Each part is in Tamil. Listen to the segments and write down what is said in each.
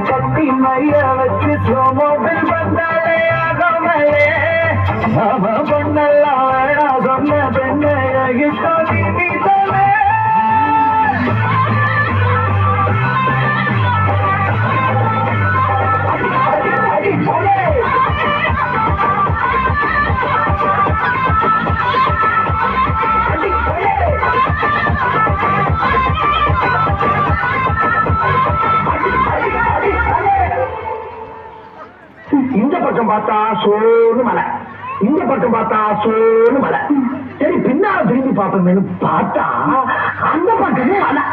கட்டி மைய வச்சு சோமோபில் வந்தாலே ஆகமலே பொண்ணெல்லாம் வேணா சொன்ன பெண்ணை நீ இந்த பக்கம் பார்த்தா சோறு மலை, இந்த பக்கம் பார்த்தா சோறு மலை. சரி பின்னால திரும்பி பார்ப்போம்னு பார்த்தா அந்த பக்கமும் மலை.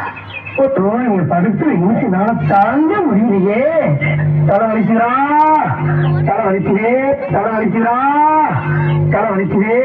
படுத்து இனிச்சுனால தாங்க முடியலையே. தலை வலிக்கிறா, தலை வலிக்கிறே, தலை வலிக்கிறா, தலை வலிக்கிறே.